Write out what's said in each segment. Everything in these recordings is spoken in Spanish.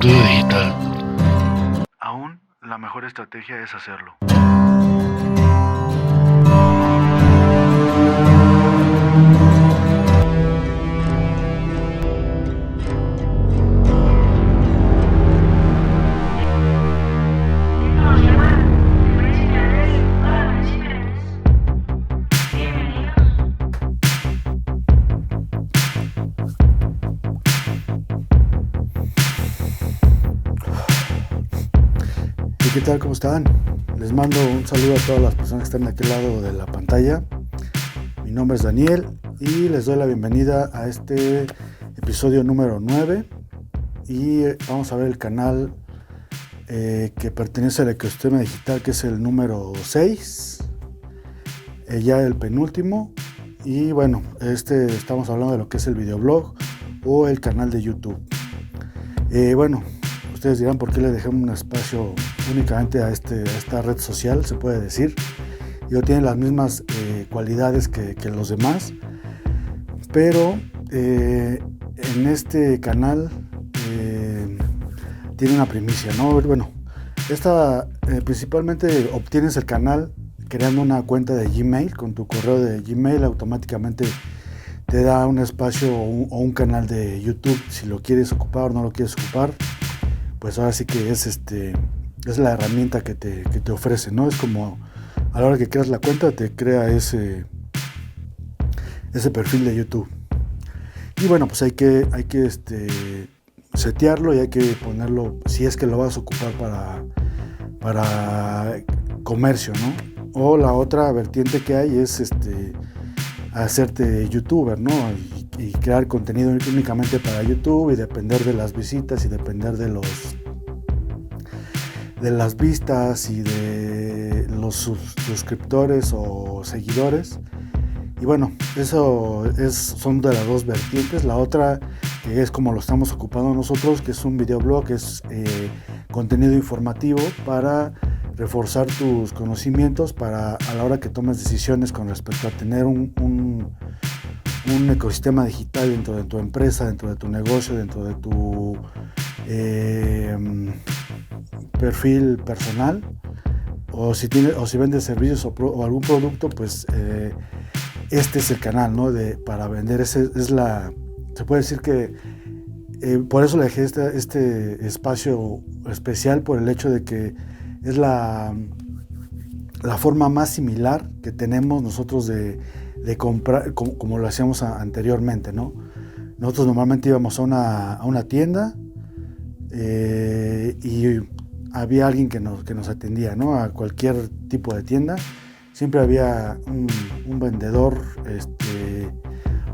Todo digital. Aún la mejor estrategia es hacerlo. ¿Y qué tal? ¿Cómo están? Les mando un saludo a todas las personas que están de aquel lado de la pantalla. Mi nombre es Daniel y les doy la bienvenida a este episodio número 9 y vamos a ver el canal que pertenece al ecosistema digital, que es el número 6, ya el penúltimo. Y bueno, estamos hablando de lo que es el videoblog o el canal de YouTube. Bueno, ustedes dirán por qué le dejé un espacio únicamente a esta red social, se puede decir. Tiene las mismas cualidades que los demás, pero en este canal tiene una primicia, ¿no? Bueno, principalmente obtienes el canal creando una cuenta de Gmail. Con tu correo de Gmail automáticamente te da un espacio o un canal de YouTube. Si lo quieres ocupar o no lo quieres ocupar, pues ahora sí que es la herramienta que te ofrece, ¿no? Es como a la hora que creas la cuenta te crea ese perfil de YouTube. Y bueno, pues hay que setearlo y hay que ponerlo, si es que lo vas a ocupar para comercio, ¿no? O la otra vertiente que hay es hacerte youtuber, ¿no? Y crear contenido únicamente para YouTube y depender de las visitas y depender de las vistas y de los suscriptores o seguidores. Y bueno, son de las dos vertientes. La otra, que es como lo estamos ocupando nosotros, que es un videoblog, que es contenido informativo para reforzar tus conocimientos para a la hora que tomes decisiones con respecto a tener un ecosistema digital dentro de tu empresa, dentro de tu negocio, dentro de tu perfil personal, o si vendes servicios o algún producto, pues este es el canal, ¿no? Para vender. Se puede decir que por eso le dejé este espacio especial, por el hecho de que es la forma más similar que tenemos nosotros de comprar, como lo hacíamos anteriormente, ¿no? Nosotros normalmente íbamos a una tienda y había alguien que nos atendía, ¿no? A cualquier tipo de tienda siempre había un vendedor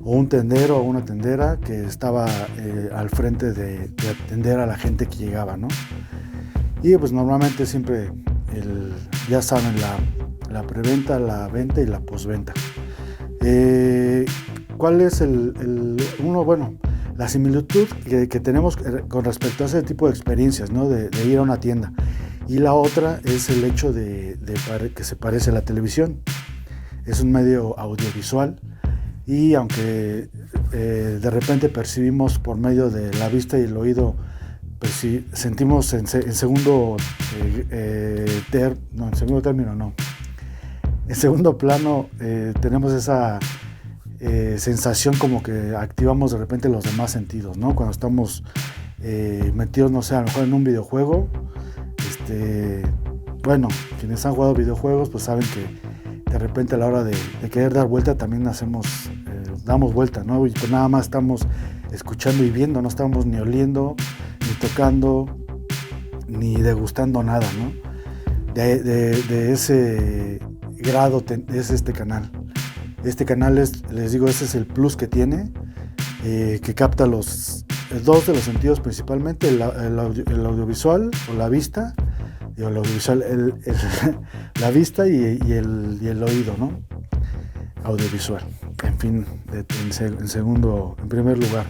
o un tendero o una tendera que estaba al frente de atender a la gente que llegaba, ¿no? Y pues normalmente siempre ya saben, la preventa, la venta y la postventa. ¿Cuál es la similitud que tenemos con respecto a ese tipo de experiencias, ¿no? de ir a una tienda? Y la otra es el hecho de que se parece a la televisión. Es un medio audiovisual y aunque de repente percibimos por medio de la vista y el oído, pues sí, sentimos en segundo plano, tenemos esa sensación como que activamos de repente los demás sentidos, ¿no? Cuando estamos metidos, no sé, a lo mejor en un videojuego. Bueno, quienes han jugado videojuegos pues saben que de repente a la hora de querer dar vuelta también damos vuelta, ¿no? Y pues nada más estamos escuchando y viendo, no estamos ni oliendo, ni tocando, ni degustando nada, ¿no? De ese grado es este canal. Este canal les digo, ese es el plus que tiene, que capta dos de los sentidos principalmente, el audiovisual o la vista, la vista y el oído, ¿no? Audiovisual, en fin, en primer lugar.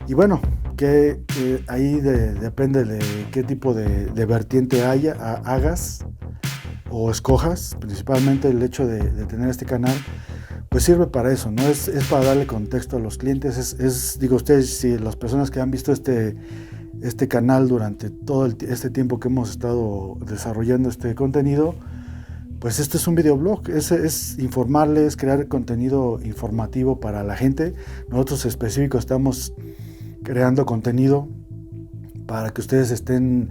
Y bueno, que ahí depende de qué tipo de vertiente hagas o escojas. Principalmente el hecho de tener este canal, pues sirve para eso, ¿no? Es para darle contexto a los clientes. Digo, ustedes, si las personas que han visto este canal durante todo este tiempo que hemos estado desarrollando este contenido, pues este es un videoblog, es informarles, crear contenido informativo para la gente. Nosotros específicos estamos creando contenido para que ustedes estén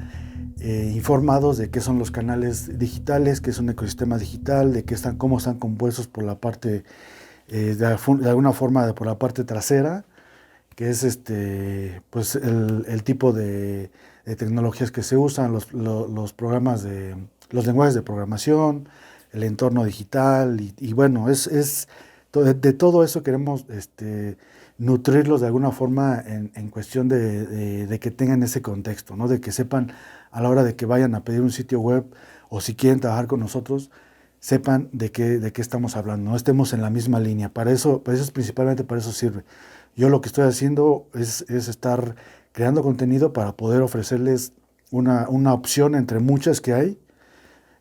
informados de qué son los canales digitales, qué es un ecosistema digital, de cómo están compuestos por la parte, de alguna forma por la parte trasera, que es pues el tipo de tecnologías que se usan, los programas los lenguajes de programación, el entorno digital, y bueno, de todo eso queremos nutrirlos de alguna forma en cuestión de que tengan ese contexto, ¿no? De que sepan a la hora de que vayan a pedir un sitio web o si quieren trabajar con nosotros, sepan de qué estamos hablando, no estemos en la misma línea. Principalmente para eso sirve. Yo lo que estoy haciendo es estar creando contenido para poder ofrecerles una opción entre muchas que hay,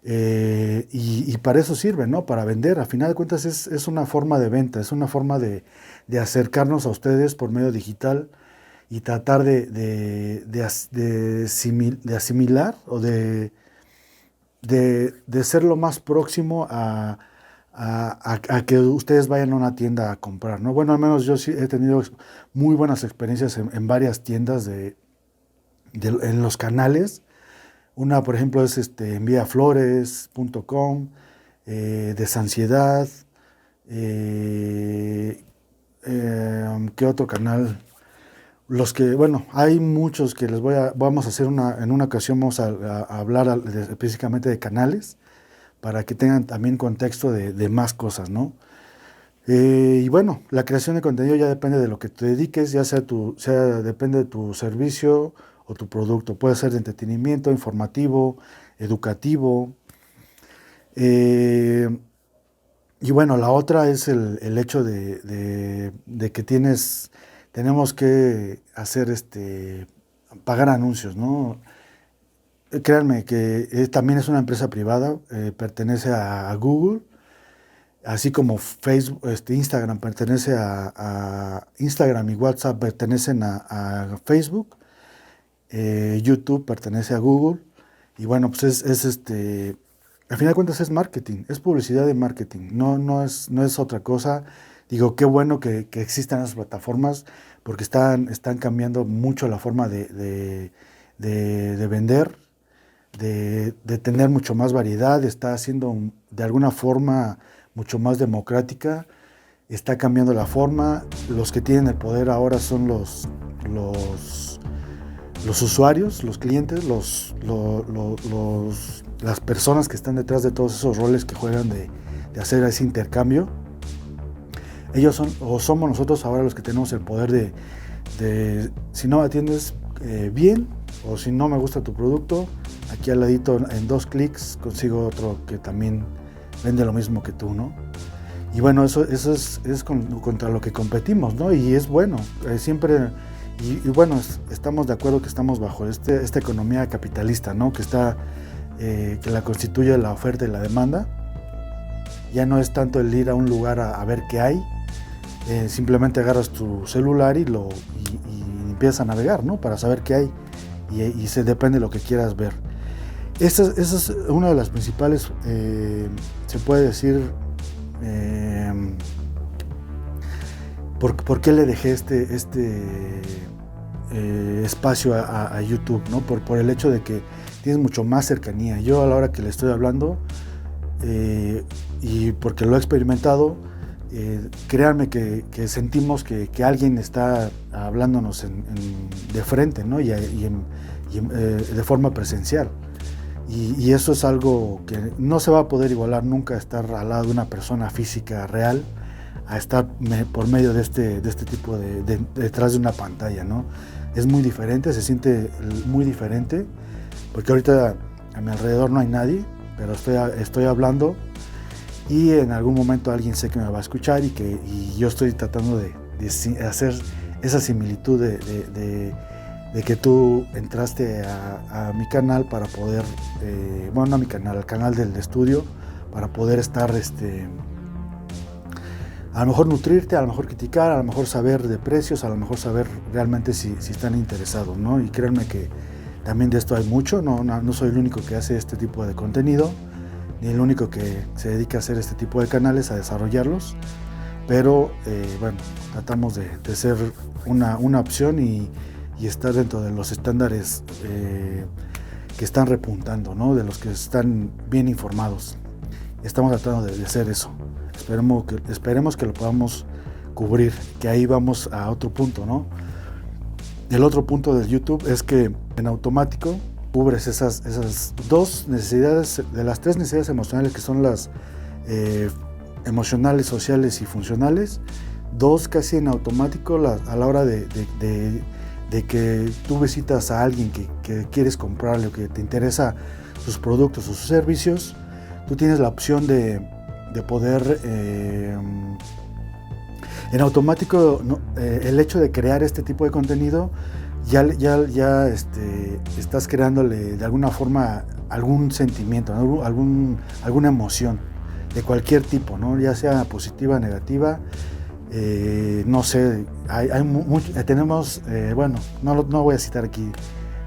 y para eso sirve, ¿no? Para vender. A final de cuentas es una forma de venta, es una forma de acercarnos a ustedes por medio digital y tratar de asimilar o de ser lo más próximo a que ustedes vayan a una tienda a comprar, ¿no? Bueno, al menos yo sí he tenido muy buenas experiencias en varias tiendas en los canales. Una, por ejemplo, es enviaflores.com, Desansiedad, ¿qué otro canal? Bueno, hay muchos que vamos a hacer en una ocasión, vamos a hablar específicamente de canales, para que tengan también contexto de más cosas, ¿no? Y bueno, la creación de contenido ya depende de lo que te dediques, depende de tu servicio o tu producto. Puede ser de entretenimiento, informativo, educativo. Y bueno, la otra es el hecho de que tenemos que hacer pagar anuncios, ¿no? Créanme que también es una empresa privada, pertenece a Google, así como Facebook, Instagram pertenece a Instagram y WhatsApp pertenecen a Facebook, YouTube pertenece a Google, y bueno, pues al final de cuentas es marketing, es publicidad de marketing, no es otra cosa. Digo, qué bueno que existan esas plataformas, porque están cambiando mucho la forma de vender, de tener mucho más variedad, está haciendo de alguna forma mucho más democrática, está cambiando la forma. Los que tienen el poder ahora son los usuarios, los clientes, las personas que están detrás de todos esos roles que juegan de hacer ese intercambio. Ellos somos nosotros ahora los que tenemos el poder de si no me atiendes bien, o si no me gusta tu producto, aquí al ladito en 2 clics consigo otro que también vende lo mismo que tú, ¿no? Y bueno, eso es contra lo que competimos, ¿no? Y es bueno, siempre, y bueno, estamos de acuerdo que estamos bajo esta economía capitalista, ¿no? Que la constituye la oferta y la demanda. Ya no es tanto el ir a un lugar a ver qué hay, simplemente agarras tu celular y empiezas a navegar, ¿no? Para saber qué hay, y depende de lo que quieras ver. Esa es una de las principales, se puede decir, ¿por qué le dejé espacio a YouTube, ¿no? Por el hecho de que tienes mucho más cercanía. Yo a la hora que le estoy hablando, y porque lo he experimentado, créanme que sentimos que alguien está hablándonos de frente, ¿no? y de forma presencial. Y eso es algo que no se va a poder igualar nunca, estar al lado de una persona física real, a estar por medio de este tipo detrás de una pantalla, ¿no? Es muy diferente, se siente muy diferente, porque ahorita a mi alrededor no hay nadie, pero estoy hablando, y en algún momento alguien sé que me va a escuchar, y yo estoy tratando de hacer esa similitud de que tú entraste a mi canal para poder, bueno, no a mi canal, al canal del estudio, para poder estar a lo mejor nutrirte, a lo mejor criticar, a lo mejor saber de precios, a lo mejor saber realmente si están interesados, ¿no? Y créanme que también de esto hay mucho, no soy el único que hace este tipo de contenido, ni el único que se dedica a hacer este tipo de canales, a desarrollarlos, pero bueno, tratamos de ser una opción y estar dentro de los estándares que están repuntando, ¿no? De los que están bien informados. Estamos tratando de hacer eso. Esperemos que lo podamos cubrir, que ahí vamos a otro punto, ¿no? El otro punto de YouTube es que en automático cubres esas dos necesidades, de las tres necesidades emocionales, que son las emocionales, sociales y funcionales, dos casi en automático a la hora de que tú visitas a alguien que quieres comprarle o que te interesa sus productos o sus servicios. Tú tienes la opción de poder, en automático, ¿no? El hecho de crear este tipo de contenido, ya estás creándole de alguna forma algún sentimiento, ¿no? Alguna emoción de cualquier tipo, ¿no? Ya sea positiva, negativa, no sé, tenemos, bueno, no voy a citar aquí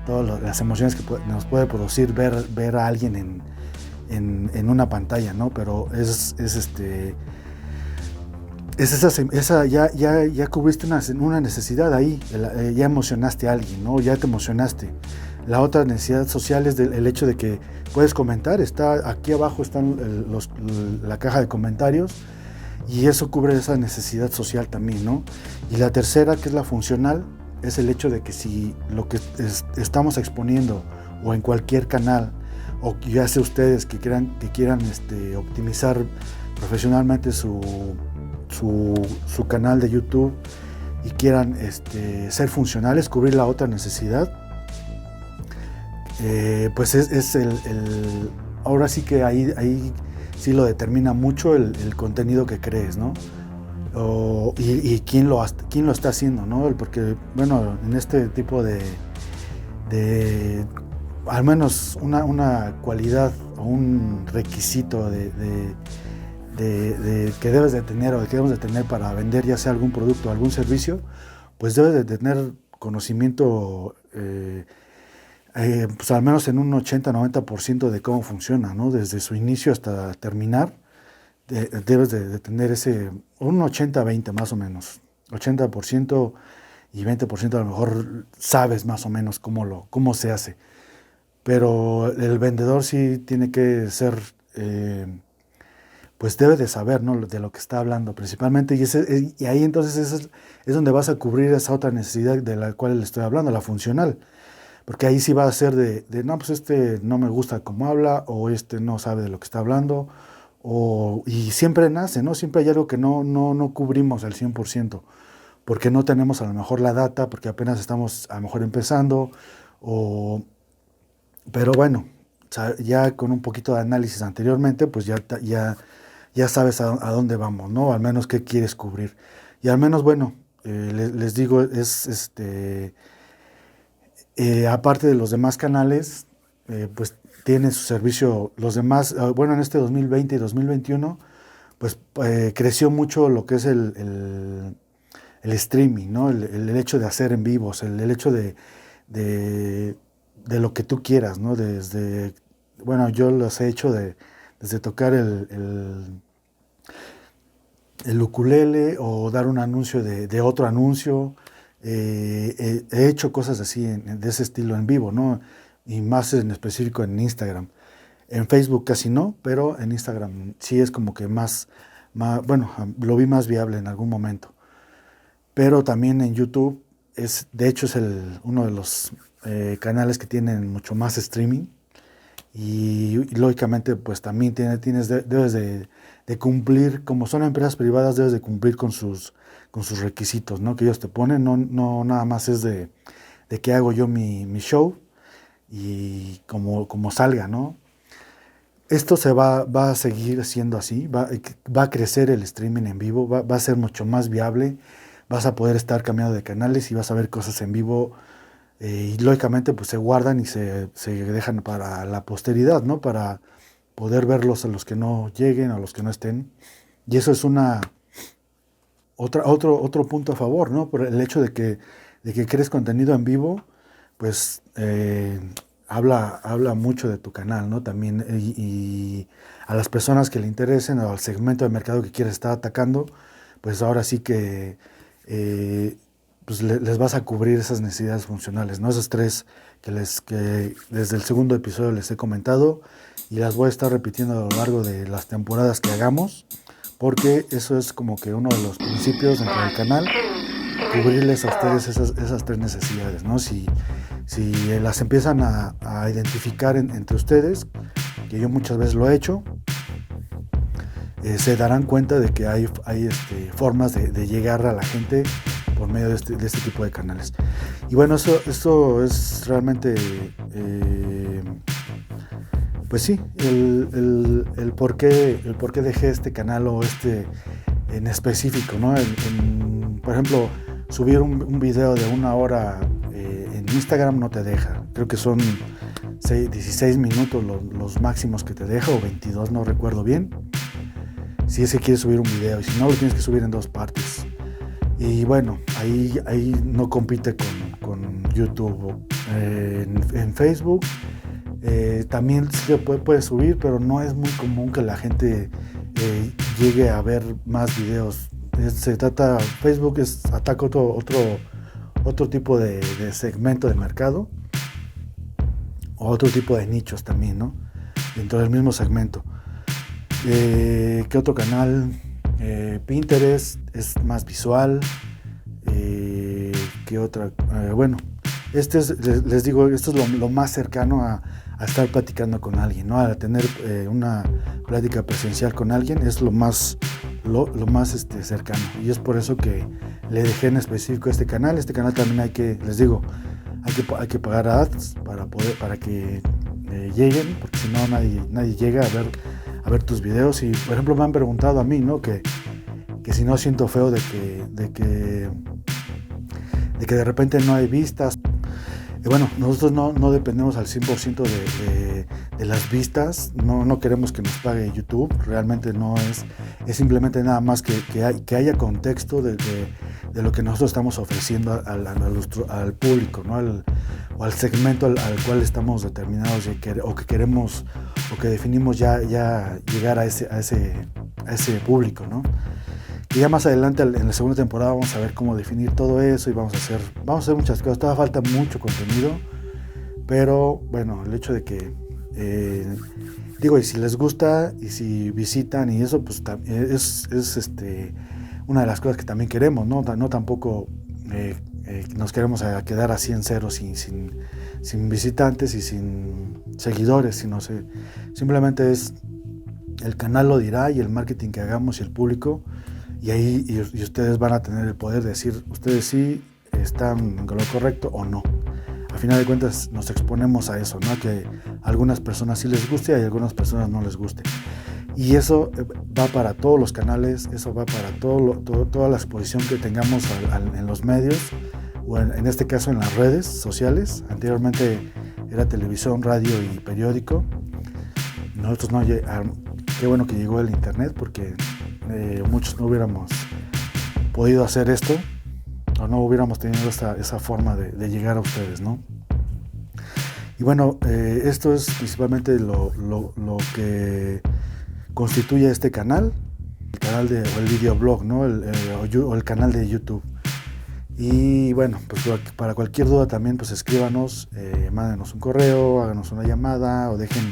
todas las emociones que nos puede producir ver a alguien en una pantalla, ¿no? Pero ya cubriste una necesidad ahí, ya emocionaste a alguien, ¿no? Ya te emocionaste. La otra necesidad social es el hecho de que puedes comentar, aquí abajo están la caja de comentarios, y eso cubre esa necesidad social también, ¿no? Y la tercera, que es la funcional, es el hecho de que si lo que estamos exponiendo o en cualquier canal, o ya sea ustedes que quieran optimizar profesionalmente su canal de YouTube y quieran ser funcionales, cubrir la otra necesidad, pues ahora sí que ahí sí lo determina mucho el contenido que crees, ¿no? Y quién lo está haciendo, ¿no? Porque, bueno, en este tipo de al menos una cualidad o un requisito que debes de tener o que debemos de tener para vender ya sea algún producto o algún servicio, pues debes de tener conocimiento, pues al menos en un 80-90% de cómo funciona, ¿no? Desde su inicio hasta terminar, debes de tener un 80-20 más o menos, 80% y 20% a lo mejor sabes más o menos cómo se hace. Pero el vendedor sí tiene que ser, pues debe de saber, ¿no? De lo que está hablando principalmente, y ahí entonces es donde vas a cubrir esa otra necesidad de la cual le estoy hablando, la funcional, porque ahí sí va a ser no, pues no me gusta cómo habla, o no sabe de lo que está hablando, y siempre nace, ¿no? Siempre hay algo que no cubrimos al 100%, porque no tenemos a lo mejor la data, porque apenas estamos a lo mejor empezando, pero bueno, ya con un poquito de análisis anteriormente, pues ya sabes a dónde vamos, ¿no? Al menos qué quieres cubrir. Y al menos, bueno, les digo, aparte de los demás canales, pues tiene su servicio, los demás, bueno, en este 2020 y 2021, pues creció mucho lo que es el streaming, ¿no? El hecho de hacer en vivos, el hecho de lo que tú quieras, ¿no? Bueno, yo los he hecho desde tocar el ukulele o dar un anuncio de otro anuncio. He hecho cosas así de ese estilo en vivo, ¿no? Y más en específico en Instagram. En Facebook casi no, pero en Instagram sí es como que más, bueno, lo vi más viable en algún momento. Pero también en YouTube, de hecho es uno de los canales que tienen mucho más streaming, y lógicamente pues también debes de cumplir, como son empresas privadas, debes de cumplir con sus requisitos, ¿no? Que ellos te ponen, no nada más es de que hago yo mi show y como salga, ¿no? Esto va a seguir siendo así, va a crecer el streaming en vivo, va a ser mucho más viable, vas a poder estar cambiando de canales y vas a ver cosas en vivo, y lógicamente pues se guardan y se dejan para la posteridad, ¿no? Para poder verlos a los que no lleguen, a los que no estén. Y eso es una otro punto a favor, ¿no? Por el hecho de que crees contenido en vivo, pues habla mucho de tu canal, ¿no? También, y a las personas que le interesen o al segmento de mercado que quieres estar atacando, pues ahora sí que pues les vas a cubrir esas necesidades funcionales, ¿no? Esas tres que desde el segundo episodio les he comentado y las voy a estar repitiendo a lo largo de las temporadas que hagamos, porque eso es como que uno de los principios dentro del canal, cubrirles a ustedes esas tres necesidades, ¿no? Si las empiezan a identificar entre ustedes, que yo muchas veces lo he hecho, se darán cuenta de que hay formas de llegar a la gente por medio de este tipo de canales. Y bueno, eso es realmente, pues sí, el por qué dejé este canal o en específico, ¿no? Por ejemplo, subir un video de 1 hora en Instagram no te deja. Creo que son 16 minutos los máximos que te deja, o 22, no recuerdo bien. Si es que quieres subir un video, y si no, lo tienes que subir en 2 partes. Y bueno, ahí no compite con YouTube. En Facebook también se puede subir, pero no es muy común que la gente llegue a ver más videos. Facebook ataca otro tipo de segmento de mercado, o otro tipo de nichos también, ¿no? Dentro del mismo segmento. ¿Qué otro canal? Pinterest es más visual. ¿Qué otra? Bueno, les digo, esto es lo más cercano a estar platicando con alguien, ¿no? A tener una plática presencial con alguien es lo más cercano, y es por eso que le dejé en específico este canal. Este canal también hay que pagar ads para que lleguen, porque si no nadie llega a ver tus videos. Y por ejemplo me han preguntado a mí, ¿no? que si no siento feo de que de repente no hay vistas. Bueno, nosotros no dependemos al 100% de las vistas. No queremos que nos pague YouTube. Realmente no es simplemente nada más que haya contexto de lo que nosotros estamos ofreciendo al público, ¿no? O al segmento al cual estamos determinados, o que queremos, o que definimos ya llegar a ese público, ¿no? Y ya más adelante en la segunda temporada vamos a ver cómo definir todo eso, y vamos a hacer muchas cosas. Todavía falta mucho contenido, pero bueno, el hecho de que y si les gusta y si visitan y eso, pues es una de las cosas que también queremos, ¿no? No tampoco nos queremos quedar así en cero, sin visitantes y sin seguidores, sino simplemente es el canal lo dirá, y el marketing que hagamos y el público. Y ahí y ustedes van a tener el poder de decir, ustedes sí están en lo correcto o no. A final de cuentas nos exponemos a eso, ¿no? A que a algunas personas sí les guste y a algunas personas no les guste. Y eso va para todos los canales, eso va para toda la exposición que tengamos en los medios, o en este caso en las redes sociales. Anteriormente era televisión, radio y periódico. Nosotros qué bueno que llegó el internet, porque muchos no hubiéramos podido hacer esto, o no hubiéramos tenido esa forma de llegar a ustedes, ¿no? Y bueno, esto es principalmente lo que constituye este canal, el canal o el videoblog, ¿no? O el canal de YouTube. Y bueno, pues para cualquier duda también, pues escríbanos, mándenos un correo, háganos una llamada, o dejen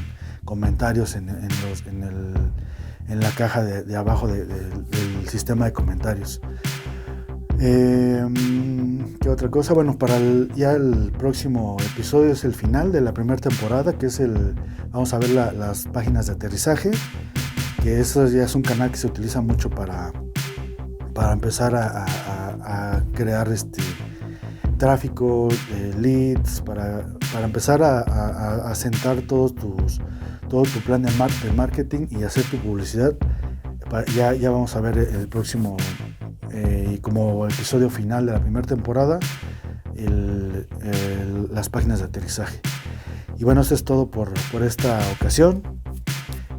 comentarios en la caja de abajo del sistema de comentarios. ¿Qué otra cosa? Bueno, ya el próximo episodio es el final de la primera temporada, que vamos a ver las páginas de aterrizaje, que eso ya es un canal que se utiliza mucho para empezar a crear tráfico, leads, para empezar a sentar todo tu plan de marketing y hacer tu publicidad. Ya vamos a ver el próximo, como episodio final de la primera temporada, las páginas de aterrizaje. Y bueno, eso es todo por esta ocasión.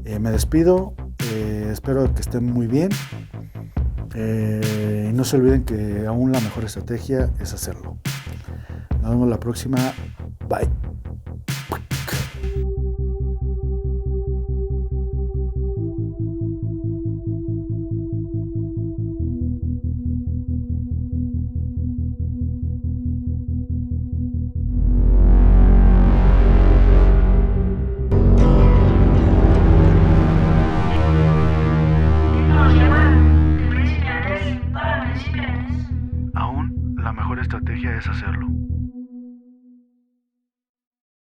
Me despido, espero que estén muy bien. Y no se olviden que aún la mejor estrategia es hacerlo. Nos vemos la próxima. Bye.